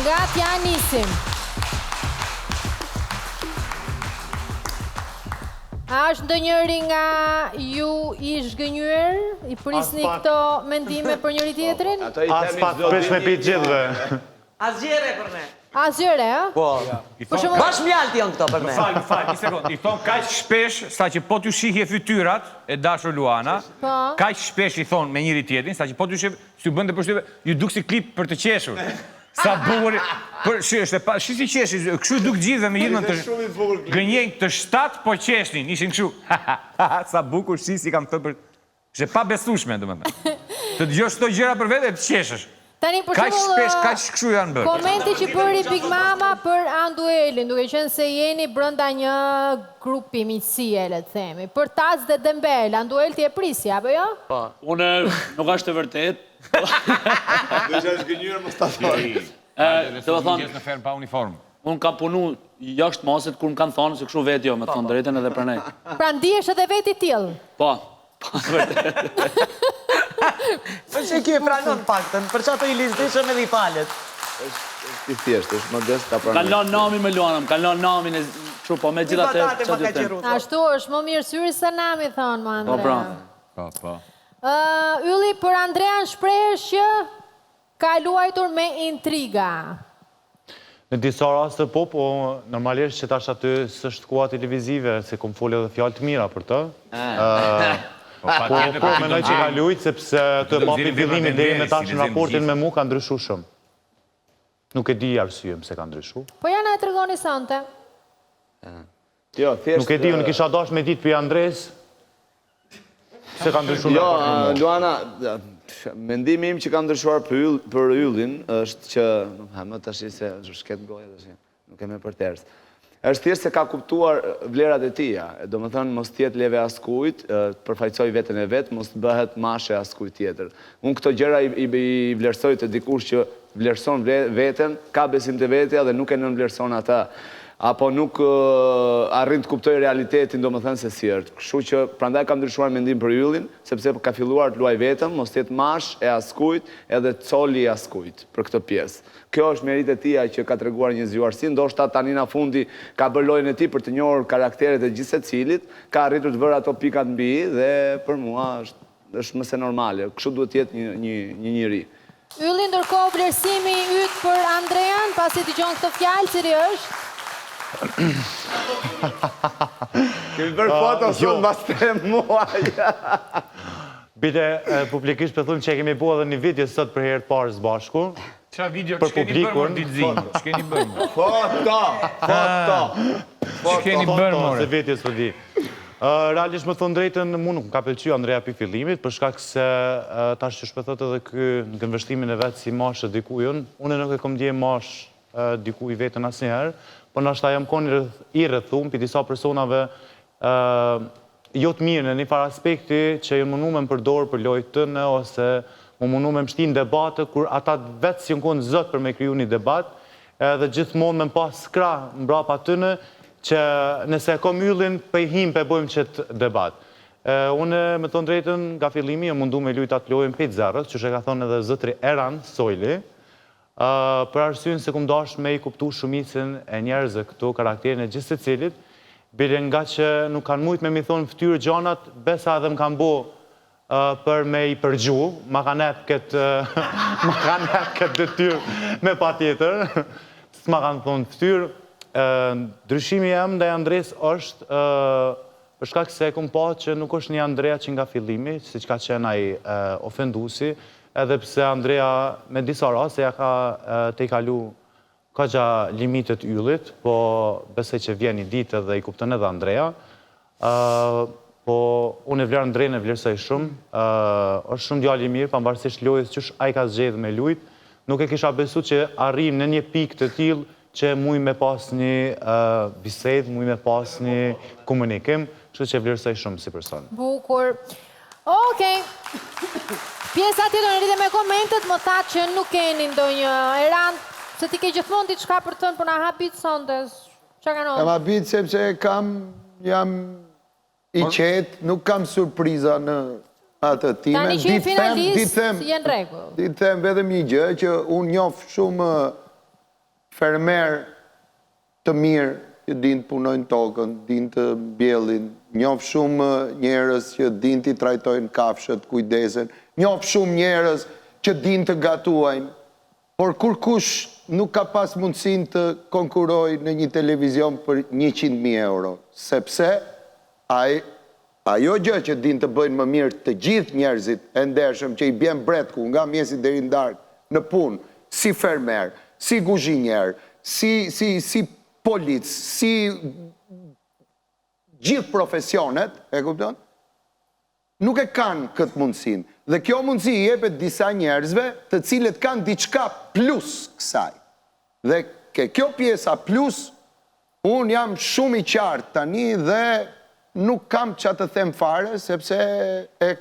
Gati, ja nisim. A është ndonjëri nga ju i zhgënjur? I prisni këto mendime për njëri tjetrin? As pak presh me pitë gjithve. Asgjere për ne. Asgjere, a? Po. Bash mjalti janë këto për ne. Fal, një sekund. I thonë kaq shpesh, sa që po t'ju shihje fytyrat, e dashur Luana, kaq shpesh i thonë me njëri tjetrin, sa që po t'ju shihje, s'ju bënde përshtypje, ju duk si klip për të qeshur. Sa bukur, shi si qeshi, kështu duk gjithve me gjithë të gënjenjë të 7 po qeshnin, ishin kështu. Sa bukur shi si kam thënë për... Shë pa besushme, do më thënë. Të dëgjosh këto gjëra për vete e të qeshësh. Tani për Kaq shpesh, shembull, kaq kështu janë bërë. komenti që bëri Big Mama për Anduelin, duke qenë se jeni brenda një grupi miqësie, le të themi. Për Taz dhe Dembel, Anduel ti e prisja, apo jo? Po, unë nuk është të vërtet. Dhe që është gënjyrë më statori. Të më thonë, Në ferm pa uniform. unë kam punu jashtë masit kur më kanë thonë se kështu vetë jo, me thonë drejten edhe për nej. Pra ndihesh edhe veti tillë. Po, vërtet. Për që kjo e pranon paktën, për që ato i lizdishëm edhe i falet. I thjesht, është modest ka Kanë lanë namin me Luanëm, kanë lanë namin e kështu, po me gjitha të që të tem. Ashtu është më mirë syri se nami, thonë më Po, pra. Andrea. Po. Ylli, për Andrean shprehesh që ka luajtur me intriga. Në disa raste po, normalisht që tash aty s'është koha televizive, se kom folë edhe fjalë të mira për të. Po, menoj që ka lujtë, sepse të papi fillimin dhe me tash në raportin me mu ka ndryshu shumë. Nuk e di arsyem se ka ndryshu. Po ja na e tregoni sonte. Nuk e di, unë kisha dash me ditë për Andres, se ka ndryshu në raportin me mu. Luana, mendimi im që ka ndryshuar për Yllin është që, më të shi se shket goja të shi, nuk e me për tërës. është thjesht se ka kuptuar vlerat e tia. Do më thënë, mos tjetë leve askujt, përfaqësoj vetën e vetë, mos bëhet mashe askujt tjetër. Unë këto gjëra i vlerësoj të dikush që vlerëson vetën, ka besim të vetëja dhe nuk e nënvlerëson ata. Apo nuk arrin të kuptoj realitetin, do më thënë se si është. Kështu që prandaj kam ndryshuar mendim për Yllin, sepse ka filluar të luaj vetëm, mos tjetë mash e askujt edhe coli e askujt për këtë pjesë. Kjo është merit e tia që ka treguar një zgjuarsi, ndoshta tani na fundi ka bërë lojën e tij për të njohur karakteret e gjithë secilit, ka arritur të vërë ato pikat mbi dhe për mua është më se normale. Kështu duhet të jetë një njeri. Ylli, ndërkohë vlerësimi yt për Andrean, pasi dëgjon këtë fjalë, cili është? Kemi bërë foto sot mbas 3 muaj. Bide, publikisht për thunë që kemi bua dhe një video sot për herë të parë së bashku. Qa video që keni bërë më ditëzim? Që keni bërë më? Foto! Që keni bërë më? Se video së di. Realisht më thonë drejtën, mu nuk ka pëlqy Andrea për fillimit, për shkak se tash që shpëthot edhe kë në kënvështimin e vetë si mashë dikujën. Unë nuk e kom dje mashë dikuj vetën asnjëherë, por nashta jam konë i rrethum për disa personave jo të mirë në një farë aspekti që ju mundu me më përdorë për lojtë tëne, ose më mundu me më shtinë debate, kur ata vetë si në konë zëtë për me kriju një debat, edhe gjithmonë me më pas skra mbrapa tëne, që nëse e kom Yllin, për i him për bojmë qëtë debat. Unë me thonë drejtën, nga fillimi, e mundu me lujtë atë lojën 5-0, që që ka thonë edhe zëtri Eran Sojli, për arsyn se kum dash me i kuptu shumicën e njerëzë këtu karakterin e gjithë se cilit, bile nga që nuk kanë mujtë me mi thonë ftyrë gjanat, besa edhe më kanë bo për me i përgju, ma kanë epë këtë dëtyrë me pa tjetër, s'ma kanë thonë ftyrë. Ndryshimi jem dhe Andres është për shkak se kum pa që nuk është një Andrea që nga fillimi, si që ka qenë ai ofendusi, edhe pse Andrea me disa rase ja ka te i kalu ka gja limitet Yllit, po besoj që vjen një ditë dhe i kuptën edhe Andrea, po unë e vlerë Andrejnë e vlerësoj shumë, është shumë djali i mirë, pavarësisht lojës qësh ai ka zgjedhë me lujt, nuk e kisha besu që arrim në një pikë të tillë që muj me pas një bised, muj me pas një komunikim, kështu që vlerësoj shumë si person. Bukur. Okej. Pjesa tjetër në lidhje me komentet më tha që nuk keni ndonjë Eran, se ti ke gjithmonë diçka për të thënë, por na habit sonte. Çka kanë? Kam habit sepse jam i qetë, nuk kam surpriza në atë time. Tani që je finalist, jenë rregull. Ditë them vetëm një gjë që unë njoh shumë fermer të mirë që din të punojnë tokën, din të mbjellin, njoh shumë njerëz që din të trajtojnë kafshët, kujdesen, njoh shumë njerëz që din të gatuajnë, por kur kush nuk ka pas mundësin të konkuroj në një televizion për 100.000 euro, sepse ajo gjë që din të bëjnë më mirë të gjithë njerëzit e ndershëm që i bjen bretku nga mjesi deri në darkë në punë, si fermer, si kuzhinjer, si polic, si gjithë profesionet, e kupton? Nuk e kanë këtë mundësin. Dhe kjo mundësi i jepet disa njerëzve të cilët kanë diçka plus kësaj. Dhe kjo pjesa plus, unë jam shumë i qartë tani dhe nuk kam që të them fare, sepse e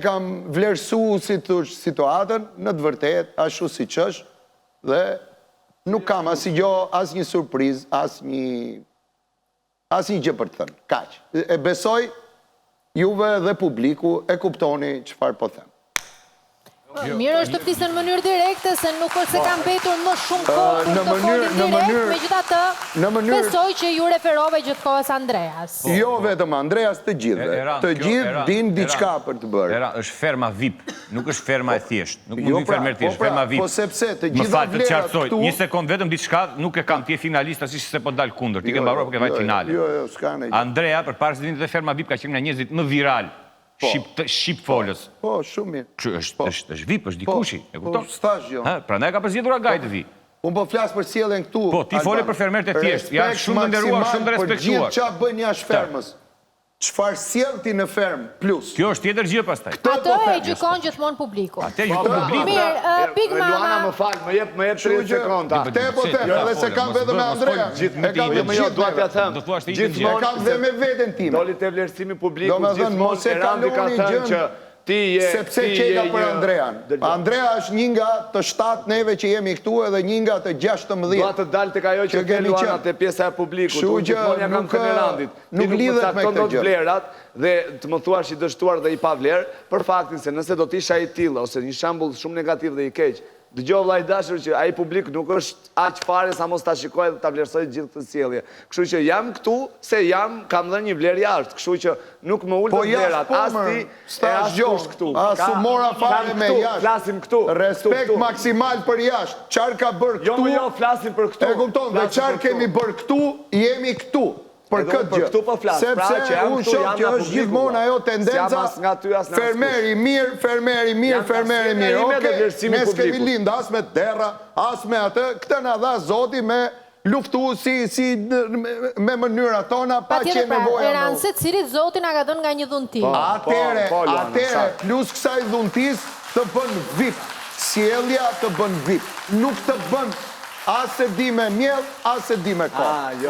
kam vlerësu si të situatën, në të vërtet, ashtu si qësh, dhe nuk kam as një surpriz, as një gjë për të thënë, kaq. E besoj, juve dhe publiku e kuptoni çfarë po them. Mirë është të flisën në mënyrë direkte, se nuk është se kam betur më shumë kohë për të folin direkt, megjithatë, besoj që ju referove gjithkohës Andreas. Jo vetëm Andreas, të gjithëve. Të gjithë din diçka për të bërë. Era, është ferma VIP, nuk është ferma e thjesht. Nuk mund të një fermer thjesht, ferma VIP. Po sepse të gjitha vlerat këtu... Një sekund vetëm diçka, nuk e kam, ti e finalista, si se po dalë kundër, ti ke mbaruar, po ke vajt finale. Andrea, përpara se të vinte ferma VIP, ka qenë nga njerëzit më viral. Shqip folës. Po, shumë mirë. është VIP, është dikushi, e kupton? Po, stash jo. Pra ne ka përzjedur Agaj të vi. Unë po flasë për sjelljen këtu. Po, ti fole për fermerët e thjesht, janë shumë të nderuar, shumë të respektuar. Për gjithë qa bëjnë jashtë fermës. Çfarë sjell ti në fermë plus. Kjo është tjetër gjë pastaj. Atë e gjykon gjithmonë publiku. Atë e gjykon publiku. Mirë, Big Mama. Luana më fal, më jep 30 sekonda. Te po them, edhe se kam vetëm me Andrea. E kam me jo, dua t'ja them. Gjithmonë kam dhe me veten time. Doli te vlerësimi publiku, gjithmonë Erandi ka thënë që sepse qeka për Andrean. Andrea është një nga të 7 neve që jemi këtu edhe një nga të 16. Dua të dalë tek ajo që ke Luana te pjesa e publikut. Unë gjithmonë ja kam thënë Erandit. Nuk lidhet me këtë gjë. Vlerat dhe të më thuash i dështuar dhe i pa vlerë, për faktin se nëse do t'isha i tillë ose një shembull shumë negativ dhe i keq, dëgjoj vllai dashur që ai publik nuk është aq fare sa mos ta shikoj dhe ta vlerësoj gjithë këtë sjellje. Kështu që jam këtu se kam dhënë një vlerë jashtë, kështu që nuk më ul të vlerat as ti, as kush këtu. Asu mora fare me jashtë. Flasim këtu. Respekt maksimal për jashtë. Çfarë ka bërë këtu? Jo, flasim për këtu. E kupton, dhe çfarë kemi bërë këtu, jemi këtu. Për këtë gjë, sepse unë shoh që është gjithmonë ajo tendenca fermeri mirë, oke, ne s'kemi lind as me terra, as me atë, këtë na dha Zoti me luftu si me mënyra tona, pa që nevoja. Eran se cilit Zoti na ka dhënë nga një dhunti. Atere, plus kësaj dhuntis të bën VIP, sjellja të bën VIP, nuk të bën as e di me mjell, as e di me kohë.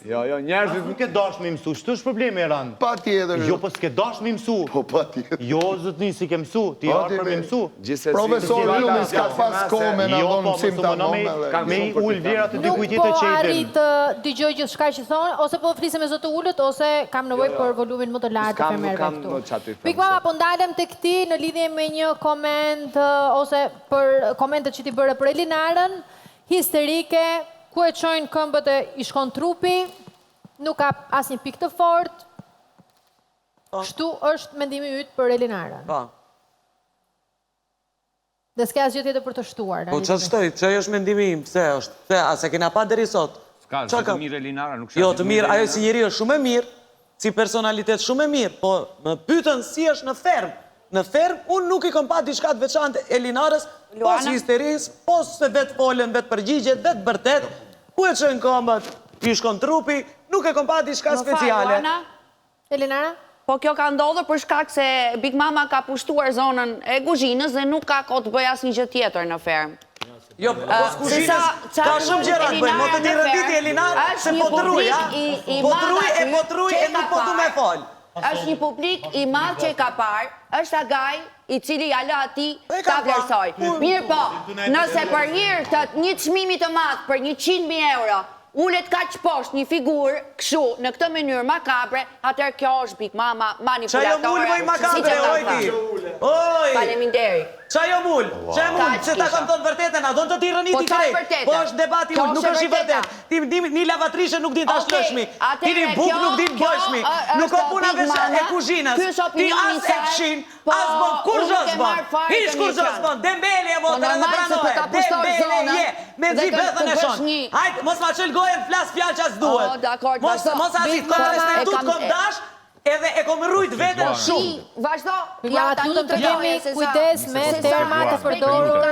Jo, njerëzit nuk e dash me mësu. Shtu është problemi, Erand? Pa tjetër. Jo, po s'ke dash me mësu. Po, pa tjetër. Jo, zëtni, si ke mësu. Ti arë për me mësu. Profesor Lumi s'ka pas kohë me në dhonë mësim të anome. Me i ullë vlerat të dikuj Nuk tjetë po që i arrit të digjoj gjithë shka që thonë, ose po flisë me zotë ullët, ose kam nevoj për volumin më të lartë të fermerëve këtu. Big Mama, po ndalem të këti në lidhje me një koment, ose për komentet që ti bërë për Elinarën, histerike, ku e qojnë këmbët e i shkon trupi, nuk ka as një pikë të fort. Kështu është mendimi ytë për Elinarën. Dhe s'ke asgjë tjetër për të shtuar. Po që shtoj, që është mendimi im, pse është, pse, a se kena pa deri sot. Ska, të mirë Elinara, nuk jo, të mirë, ajo si njeri është shumë e mirë, si personalitet shumë e mirë, po më pytën si është në fermë. Në fermë, unë nuk i kom pa diçka të veçante Elinarës, pas histeris, pas se vetë folën, vetë përgjigjet, vetë bërtet, ku e qënë kombët, i shkon trupi, nuk e kom pa diçka speciale. Elinara? Po kjo ka ndodhur për shkak se Big Mama ka pushtuar zonën e kuzhinës dhe nuk ka kohë të bëj asnjë gjë tjetër në fermë. Jo, pos kuzhinës, ka shumë gjëra të bëjmë, mo të një rënditi Elinarë, se po të ruj, po të ruj e nuk po të me folë. Është një publik i madh që e ka parë, është Agaj i cili ja la ati ta vlerësoj. Mirë po, nëse për hir të një çmimi të madh për 100.000 euro, ulet kaq poshtë një figurë kështu në këtë mënyrë makabre, atëherë kjo është Big Mama manipulatore. Çajo mul më makabre, ojti. Faleminderit. Qa jo mull? Qa mull? Se ta kam thonë vërtetën, a do të ti rënit i krejt? Po është debati ullë, nuk është i vërtet. Ti një lavatrishe nuk din të ashlëshmi. Ti një buk nuk din bëjshmi. Nuk o puna veç e kuzhinës. Ti as e fshin, as bon, kur zhës bon? Hish kur zhës bon? Dembele e votër edhe pranoj. Dembele je. Me zi bëthën e shonë. Hajtë, mos ma qëll gojën, flas fjallë që as duhet. Mos asit, kom respektut, kom dash, edhe e kom rrujt vetën shumë. Vazhdo. Pirmamat lutëm të kemi kujdes me terma të përdorur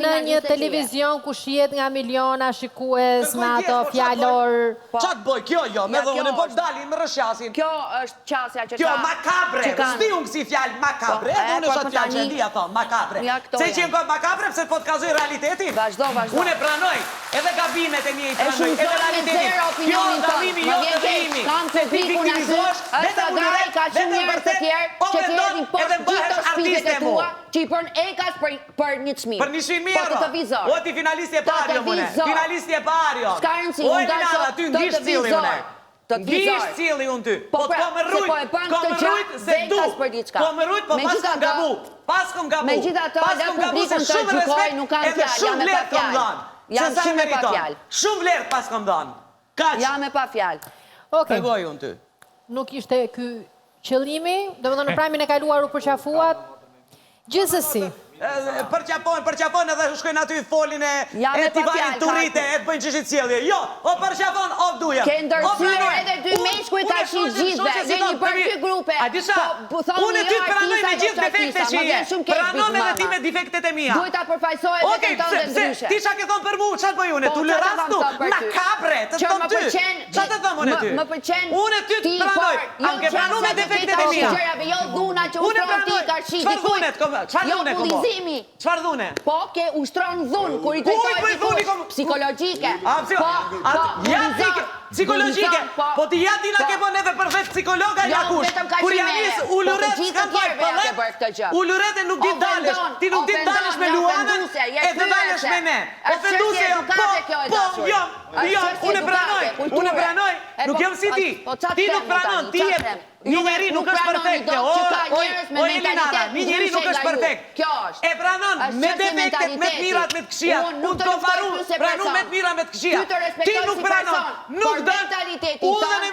në një televizion ku shihet nga miliona shikues me ato fjallor. Qa të boj, kjo jo, me dhe unë po të dalin, me rëshasin. Kjo është qasja që ka... Kjo makabre, s'di unë kësi fjallë makabre, edhe unë është atë fjallë që ndia thonë, makabre. Se që jenë makabre, pëse po të kazuj realitetin. Vazhdo. Unë e pranoj, edhe gabimet e një i pranoj, edhe realitetin. Kjo dalimi, jo të dhimi. Se ti viktimizosh, Gaj ka që njerës të tjerë që të jedhin poshtë gjithë të shpizet e tua që i përnë ekas për një të shmirë. Për një shmirë, po të vizor. O ti finalisti e pario, mune. Finalisti e pario. Ska rëndësi, unë da që të të vizor. Ngish cili unë ty. Po të kom rrujt, se du. Kom rrujt, po pas kom gabu. Pas kom gabu. Me gjitha të edhe publikun të gjukoj nuk kanë fjallë, jam e pa fjallë. Shumë vlerë pas kom dhanë. Jam e pa fjallë. Pegoj unë ty. Nuk ishte ky qëllimi, do më dhe në pramin e kaluar u përqafuat. Gjithsesi. Përqapon edhe shkojnë aty folin e tivajin të rrite, e të bëjnë qëshit cjellje. Jo, o përqapon, o dujem. Ke ndërësirë edhe dy meshkuj ka shi gjithve, dhe një për ty grupe. A disha, unë e ty të pranoj me gjithë defekte që je. Pranon edhe ti me defektet e mija. Duhet ta përfajsoj edhe të tonë dhe ndryshe. Ti qa ke thonë për mu, qatë bëj unë, tu lërastu, makabre, të thonë ty. Qa të thonë unë ty? Më pëlqen unë e ty të pranoj, am ke pranu me defektet e mija. Jo dhuna që ushtron ti ka shi dikuj. Qfar dhune? Po, ke ushtron dhunë, kur i kujtoj dikush, psikologjike. Psikologjike? Po ti ja tina ke bon edhe për vetë psikologa jakush. Kur janis ulluret s'kan faj pëllet, ullurete nuk dit dalesh. Ti nuk dit dalesh me Luanën, e dhe dalesh me ne. Ofenduse jo, po, unë e pranoj, nuk jam si ti. Ti nuk pranon, ti e... Një njeri nuk është perfekte, o Elinara, një njeri nuk është perfekt. E pranon me defektet, me të mirat, me të këshia. Unë të pranu me të mirat, me të këshia. Ti nuk pranon, nuk dënë, udhën e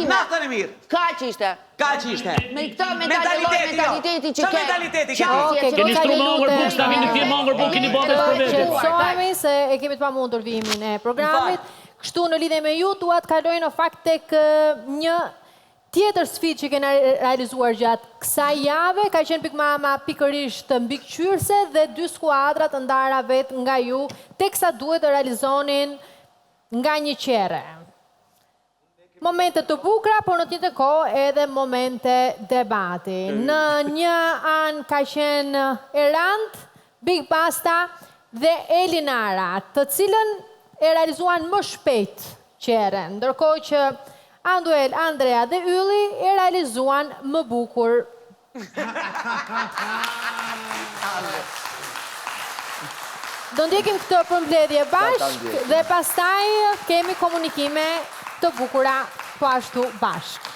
naftën e mirë. Ka që ishte? Ka që ishte? Me këto mentaliteti që ke. Qa mentaliteti ke? Keni shtu mongër buk, s'ta vini t'je mongër buk, keni botës për vetë. Qëtësojme se e kemi të pa mundur vimin e programit. Kështu në lidhe me ju, tuat kaloj në fakt tek një tjetër sfidë që kena realizuar gjatë kësaj jave, ka qenë pikmama pikërisht mbikëqyrëse dhe 2 skuadrat ndara vetë nga ju, teksa duhet të realizonin nga një qere. Momente të bukra, por në tjetër kohë edhe momente debati. Në një anë ka qenë Erant, Big Pasta dhe Elinara, të cilën e realizuan më shpejt qeren, ndërkohë që Anduel, Andrea dhe Ylli e realizuan më bukur. Do ndjekim këtë përmbledhje bashk dhe pastaj kemi komunikime të bukura po ashtu bashk.